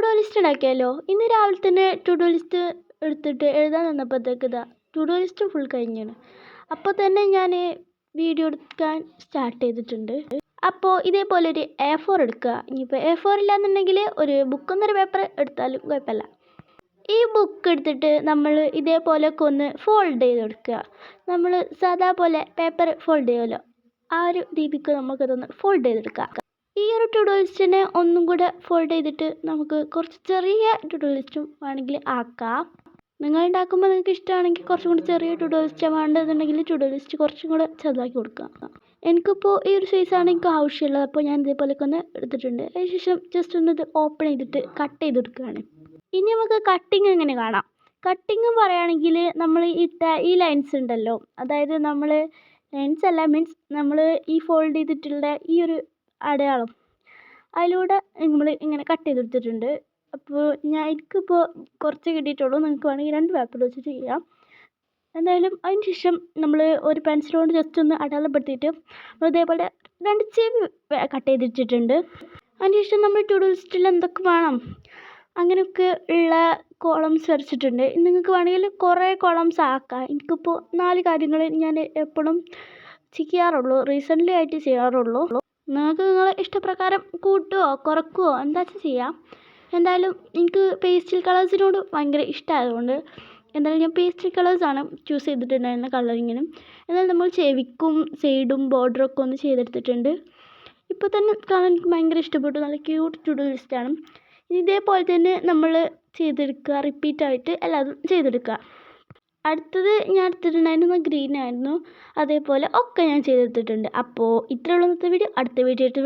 Do list ഉണ്ടാക്കിയാലോ? ഇന്ന് രാവിലെ തന്നെ ടു ഡു ലിസ്റ്റ് എടുത്തിട്ട് എഴുതാൻ നിന്നപ്പോഴത്തേക്ക് ടു ഡു ലിസ്റ്റ് ഫുൾ കഴിഞ്ഞാണ്. അപ്പോൾ തന്നെ ഞാൻ വീഡിയോ എടുക്കാൻ സ്റ്റാർട്ട് ചെയ്തിട്ടുണ്ട്. അപ്പോൾ ഇതേപോലെ ഒരു A4 എടുക്കുക. ഇനിയിപ്പോൾ A4 ഇല്ലാന്നുണ്ടെങ്കിൽ ഒരു ബുക്കൊന്നൊരു പേപ്പർ എടുത്താലും കുഴപ്പമില്ല. ഈ ബുക്ക് എടുത്തിട്ട് നമ്മൾ ഇതേപോലെയൊക്കെ ഒന്ന് ഫോൾഡ് ചെയ്തെടുക്കുക. നമ്മൾ സാധാ പോലെ പേപ്പർ ഫോൾഡ് ചെയ്യുമല്ലോ, ആ ഒരു രീതിക്ക് നമുക്കതൊന്ന് ഫോൾഡ് ചെയ്തെടുക്കാം. ഈ ഒരു ടു ഡു ലിസ്റ്റിനെ ഒന്നും കൂടെ ഫോൾഡ് ചെയ്തിട്ട് നമുക്ക് കുറച്ച് ചെറിയ ടു ഡു ലിസ്റ്റും വേണമെങ്കിൽ ആക്കാം. നിങ്ങൾ ഉണ്ടാക്കുമ്പോൾ നിങ്ങൾക്ക് ഇഷ്ടമാണെങ്കിൽ കുറച്ചും കൂടി ചെറിയ ടു ഡു ലിസ്റ്റാണ് വേണ്ടതെന്നുണ്ടെങ്കിൽ ടു ഡു ലിസ്റ്റ് കുറച്ചും കൂടെ ചെറുതാക്കി കൊടുക്കാം. എനിക്കിപ്പോൾ ഈ ഒരു സൈസാണ് എനിക്ക് ആവശ്യമുള്ളത്. അപ്പോൾ ഞാൻ ഇതേപോലെയൊക്കെ ഒന്ന് എടുത്തിട്ടുണ്ട്. അതിനുശേഷം ജസ്റ്റ് ഒന്ന് ഇത് ഓപ്പൺ ചെയ്തിട്ട് കട്ട് ചെയ്തെടുക്കുകയാണ്. ഇനി നമുക്ക് കട്ടിങ് എങ്ങനെ കാണാം. കട്ടിങ് പറയുകയാണെങ്കിൽ നമ്മൾ ഇട്ട ഈ ലൈൻസ് ഉണ്ടല്ലോ, അതായത് നമ്മൾ ലൈൻസ് അല്ല, മീൻസ് നമ്മൾ ഈ ഫോൾഡ് ചെയ്തിട്ടുള്ള ഈ ഒരു അടയാളം അതിലൂടെ നമ്മൾ ഇങ്ങനെ കട്ട് ചെയ്തെടുത്തിട്ടുണ്ട്. അപ്പോൾ എനിക്കിപ്പോൾ കുറച്ച് കിട്ടിയിട്ടുള്ളൂ. നിങ്ങൾക്ക് വേണമെങ്കിൽ 2 പേപ്പർ വെച്ച് ചെയ്യാം. എന്തായാലും അതിന് ശേഷം നമ്മൾ ഒരു പെൻസിൽ കൊണ്ട് ജസ്റ്റ് ഒന്ന് അടയാളപ്പെടുത്തിയിട്ട് നമ്മൾ ഇതേപോലെ 2 ചെവി കട്ട് ചെയ്തിട്ടിട്ടുണ്ട്. അതിന് ശേഷം നമ്മൾ ടു ഡു ലിസ്റ്റിൽ എന്തൊക്കെ വേണം അങ്ങനെയൊക്കെ ഉള്ള കോളംസ് വരച്ചിട്ടുണ്ട്. നിങ്ങൾക്ക് വേണമെങ്കിൽ കുറേ കോളംസ് ആക്കാം. എനിക്കിപ്പോൾ 4 കാര്യങ്ങൾ ഞാൻ എപ്പോഴും ചെയ്യാറുള്ളൂ, റീസെൻ്റ്ലി ആയിട്ട് ചെയ്യാറുള്ളൂ. നിങ്ങൾക്ക് നിങ്ങളെ ഇഷ്ടപ്രകാരം കൂട്ടുകയോ കുറയ്ക്കുകയോ എന്താ വെച്ചാൽ ചെയ്യാം. എന്തായാലും എനിക്ക് പേസ്റ്റൽ കളേഴ്സിനോട് ഭയങ്കര ഇഷ്ടമായതുകൊണ്ട് എന്തായാലും ഞാൻ പേസ്റ്റൽ കളേഴ്സാണ് ചൂസ് ചെയ്തിട്ടുണ്ടായിരുന്ന കളറിങ്ങിനും. എന്നാൽ നമ്മൾ ചെവിക്കും സൈഡും ബോർഡറൊക്കെ ഒന്ന് ചെയ്തെടുത്തിട്ടുണ്ട്. ഇപ്പോൾ തന്നെ കാണാൻ എനിക്ക് ഭയങ്കര ഇഷ്ടപ്പെട്ടു. നല്ല ക്യൂട്ട് ടു ഡു ലിസ്റ്റാണ്. ഇതേപോലെ തന്നെ നമ്മൾ ചെയ്തെടുക്കുക, റിപ്പീറ്റായിട്ട് എല്ലാതും ചെയ്തെടുക്കുക. അടുത്തത് ഞാൻ എടുത്തിട്ടുണ്ടായിരുന്നത് ഗ്രീൻ ആയിരുന്നു. അതേപോലെ ഒക്കെ ഞാൻ ചെയ്തെടുത്തിട്ടുണ്ട്. അപ്പോൾ ഇത്രയുള്ള ഇന്നത്തെ വീഡിയോ. അടുത്ത വീഡിയോ ആയിട്ട്